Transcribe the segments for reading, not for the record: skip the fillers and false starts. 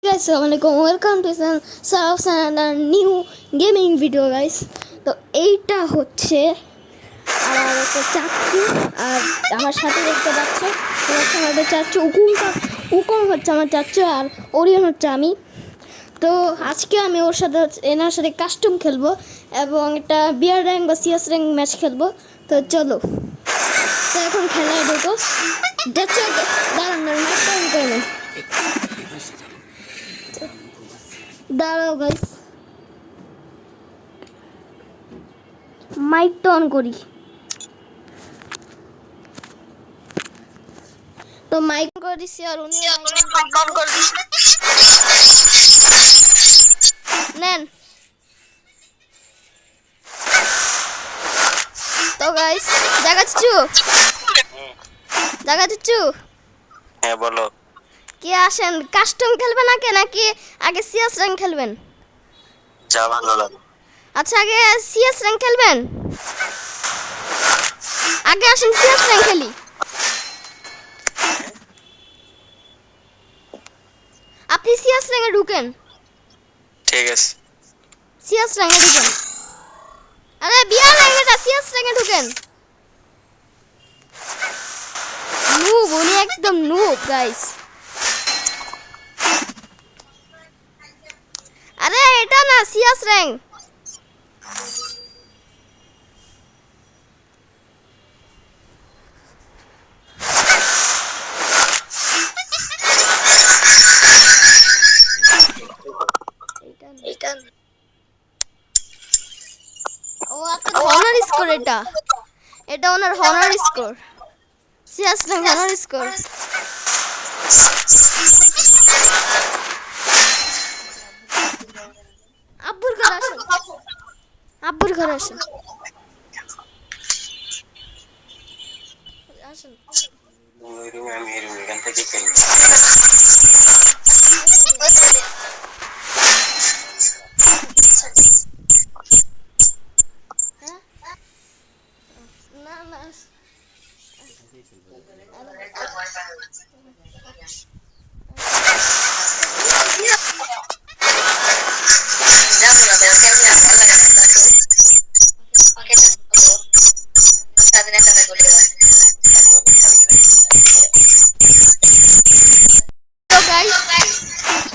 Guys, assalamualaikum. Welcome to another new gaming video, guys. তো এইটা হচ্ছে আমার একটা চাচু আর আমার সাথে দেখতে পাচ্ছে আমার চাচু উকুম হচ্ছে আমার চাচু আর ওরিয়ন হচ্ছে আমি। তো আজকে আমি ওর সাথে এনার সাথে কাস্টম খেলবো এবং একটা বিয়ার র্যাঙ্ক বা সিএস র্যাঙ্ক ম্যাচ খেলবো। তো চলো, তো এখন খেলায় ঢুকো। দাঁড়ান ম্যাচটা অন করে নেই, দাঁড়াও গাইস, মাইকটা অন করি। তো মাইক করে দিছি আর উনি মাইক অন করে দিছে। নেন। তো গাইস দেখাচ্ছু হ্যাঁ বলো, কি আসেন কাস্টম খেলবেন নাকি আগে সিএস র্যাঙ্ক খেলবেন? যা ভালো লাগে। আচ্ছা, আগে সিএস র্যাঙ্ক খেলবেন? আগে আসেন সিএস র্যাঙ্ক খেলি। আপনি সিএস র্যাঙ্কে ঢুকেন। ঠিক আছে, সিএস র্যাঙ্কে ঢুকেন। আরে বিয়ার র্যাঙ্কে সিএস র্যাঙ্কে ঢুকেন। নুব, উনি একদম নুব গাইস। আরে এটা না সিএস র্যাঙ্ক। ও আপনার হনার স্কোর, এটা ওনার honour score. CS rank honour score. আব্বুর ঘরে আসেন, আব্বুর ঘরে আসেন, আসেন। আমি এখান থেকে খেলি। না না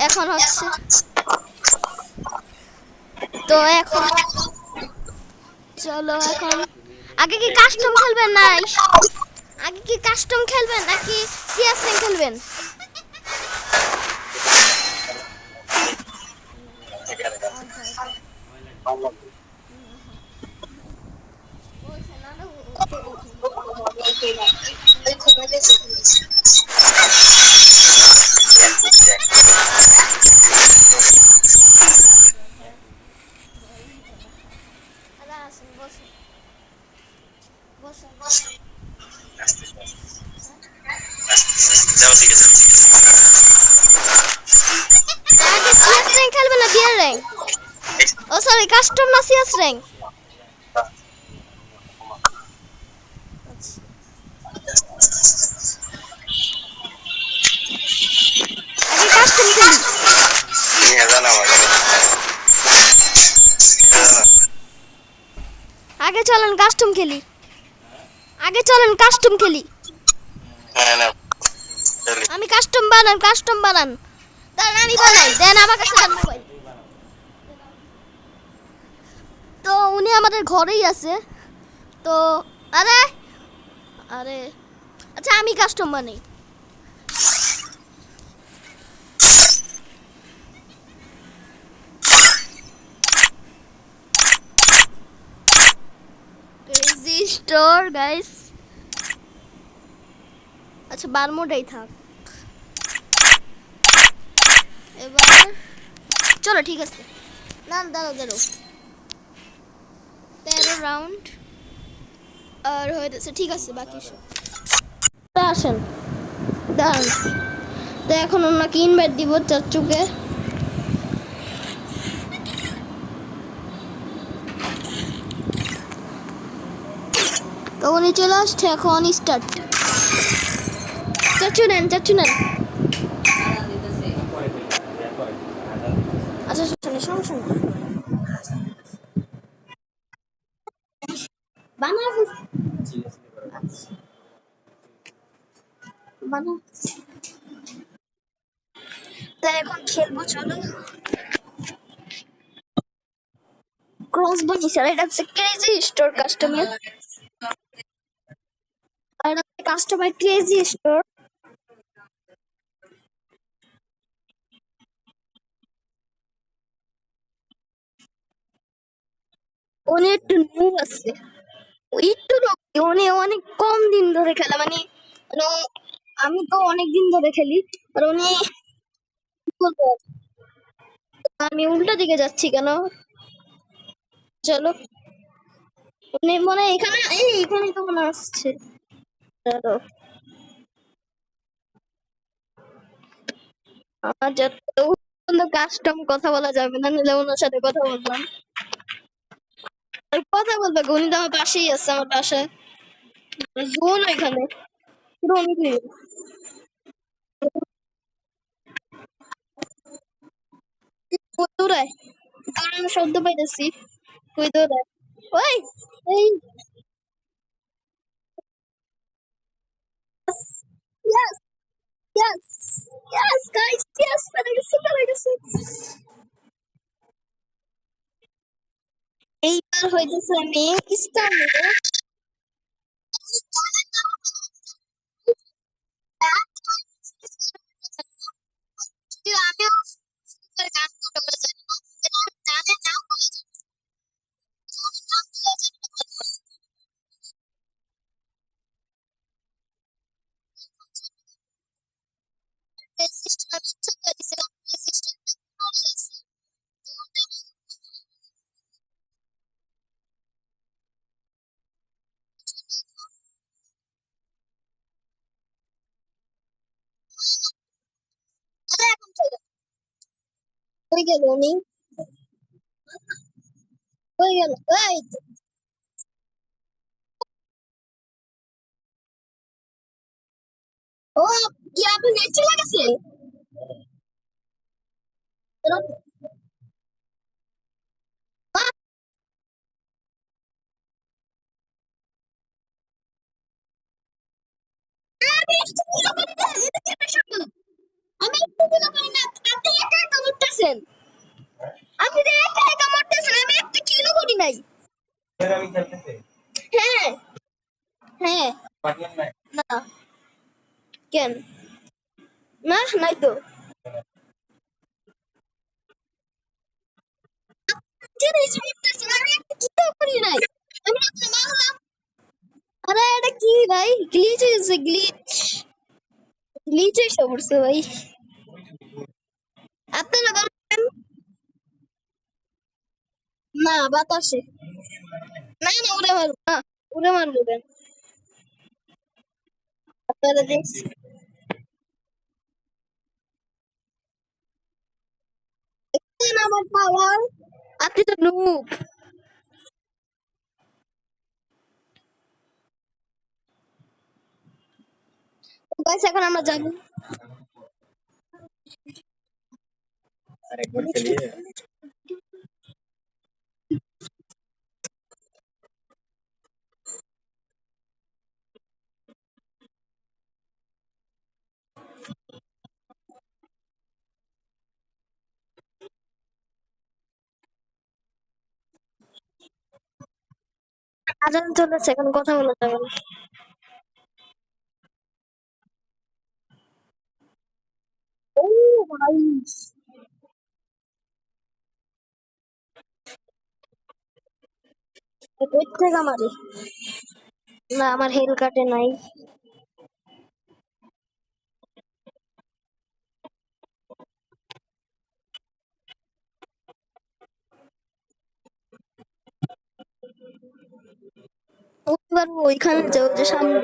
এখন হচ্ছে, তো এখন চলো, এখন আগে কি কাস্টম খেলবেন নাকি সিএস র্যাঙ্ক খেলবেন? যাও ঠিক আছে। আগে সিএস র্যাঙ্ক খেলবেন না বিয়ার র্যাঙ্ক? ও সরি, কাস্টম না সিএস র্যাঙ্ক। আগে কাস্টম খেলি। আগে চলেন কাস্টম খেলি। আমি কাস্টম বানান। দাঁড়ান আমি বানাই, দেন আমার কাছে দেন মোবাইল। তো উনি আমাদের ঘরেই আছে। তো আরে আরে আচ্ছা, আমি কাস্টম বানাই। Crazy store guys. আচ্ছা, বারমোডাই থাক এবার। চলো ঠিক আছে। না দাঁড়াও 13 রাউন্ড আর হয়েছে, ঠিক আছে। বাকি সব আসেন, দাঁড়ান। তো এখন ওনাকে ইনভাইট দিব চাচুকে। তো উনি চলে আসছে, এখন স্টার্ট। চাচু নেন সমস্যা নেই বানাও আচ্ছা বানাও তাই এখন খেলবো চলো ক্রস বানিয়েছি আর এটা হচ্ছে ক্রেজি স্টোর কাস্টমার আর এটা কাস্টমার ক্রেজি স্টোর উনি একটু নুব আছে একটু উনি অনেক কম দিন ধরে খেলা মানে মানে আমি তো অনেক দিন ধরে খেলি আর উনি কি বলবো আমি উল্টা দিকে যাচ্ছি কেন চলো উনি মনে হয় এখানে এখানে তো মনে আসছে চলো আমার যত কাস্টম কথা বলা যাবে না নিলে ওনার সাথে কথা বললাম কথা বলবে উনি তো আমার পাশেই আছে আমার পাশে জোন এখানে পুরো অনেক কই দৌড়ায় দৌড়ানোর শব্দ পাইতেছি কই দৌড়ায় ওই এই yes yes yes guys yes পেরে গেছে এইবার হইতেছে আমি স্টার নেবো আমিও গান করে জানি না জানে না হয়ে গেল উনি হয়ে গেল এই ও কি আপনি নেট চলে গেছে আমি একটু দিলে পারি না আপনি একা একা করতেছেন আপনি তো একা একা করতেছেন আমি একটা কিলো করি নাই হ্যাঁ হ্যাঁ না কেন না নাই তো জিনিস করতেছেন আমি একটা কিলো করি নাই আমি একটা মারলাম আরে এটা কি ভাই গ্লিচ হয়েছে গ্লিচ গ্লিচ এসে পড়ছে ভাই আপনারা বলেন না বাতাসে না না উড়ে মারবো না উড়ে মারবো কেন আপনারা দেখছি আমার পাওয়ার আপনি তো নুব গাইস এখন আমরা যাবো আজান চলেছে এখন কথা বলা যাবে না ও ভাই কই থেকে মারি না আমার হেল কাটে নাই বুঝতে পারবো ওইখানে যাও যে সামনে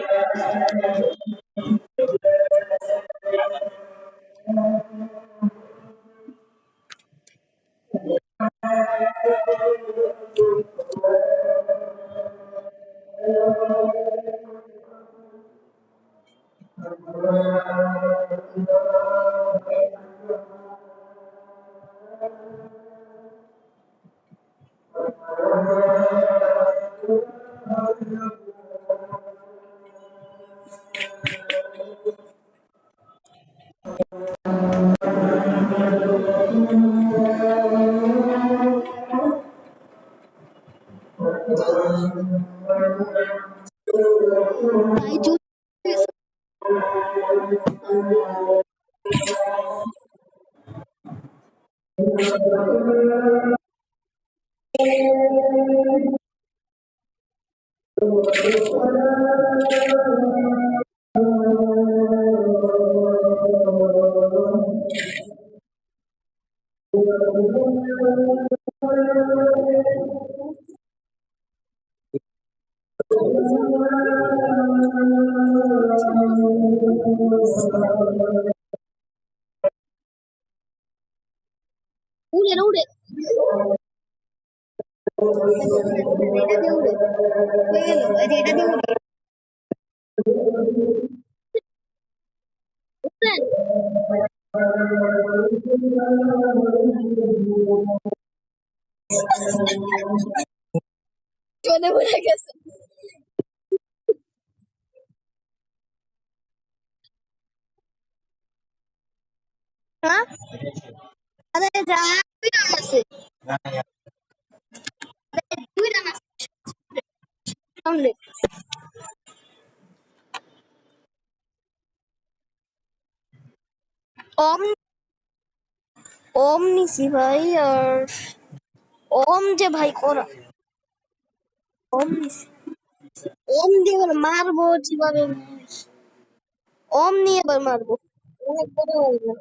ভাই জুত উড়ে উড়ে এটা দিয়ে উড়ে হয়ে গেল এই যে এটা দিয়ে উড়ে উঠলেন চলে পড়ে গেছে হ্যাঁ আরে যা দুই রান আছে দুই রান আছে সামনে ওম ওম নিছি ভাই আর ওম যে ভাই করা ওম নিছি ওম দিয়ে এবার মারবো যেভাবে ওম নিয়ে এবার মারবো অনেক বড় হয়ে গেল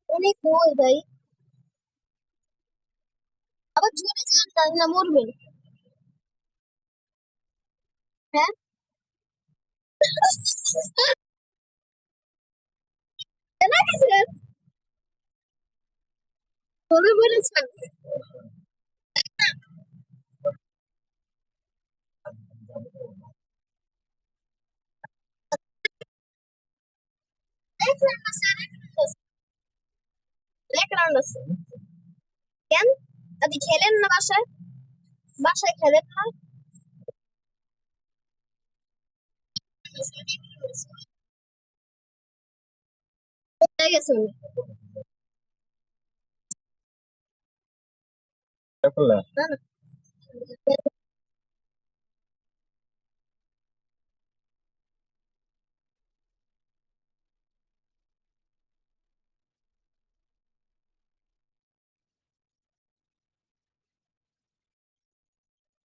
অনেক গোল ভাই আবার জোরে চান না মরবেন হ্যাঁ কেন গেছেন মরে বলেছেন এক রান আছে এক রান আছে কেন আপনি খেলেন না বাসায় বাসায় খেলেন না হয়ে গেছে উনি। না, না।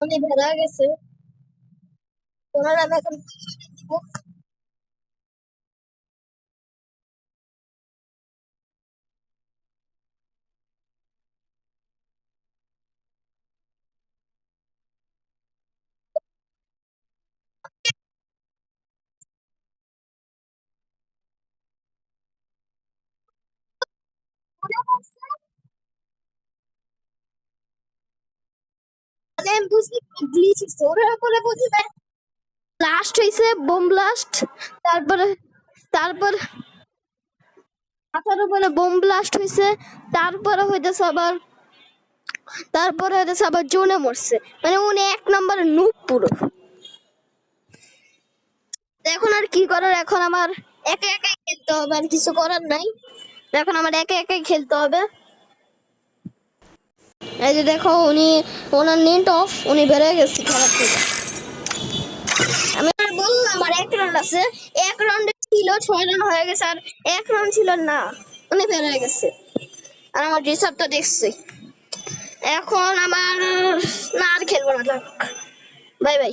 উনি ভেড়া গেছে ওনার আমি এখন দিব মানে আমি বুঝলি গ্লিচ হচ্ছে ওরা করে বুঝি লাস্ট হইছে বোম ব্লাস্ট তারপরে তারপর মাথার উপরে বোম ব্লাস্ট হইছে তারপরে হইতেছে আবার জোনে মরছে মানে উনি এক নম্বরে নুব পুরো এখন আর কি করার এখন আমার একা একাই খেলতে হবে আর কিছু করার নাই এখন আমার একা একাই খেলতে হবে এই যে দেখো উনি ওনার নেট অফ উনি বেরিয়ে গেছে খেলা থেকে আমি আর বললাম আমার এক রান আছে এক রাউন্ডে ছিল 6 রান হয়ে গেছে আর এক রান ছিল না উনি বেরিয়ে গেছে আর আমার রিসার্ভটা দেখছি এখন আমার না আর খেলবো না বাই বাই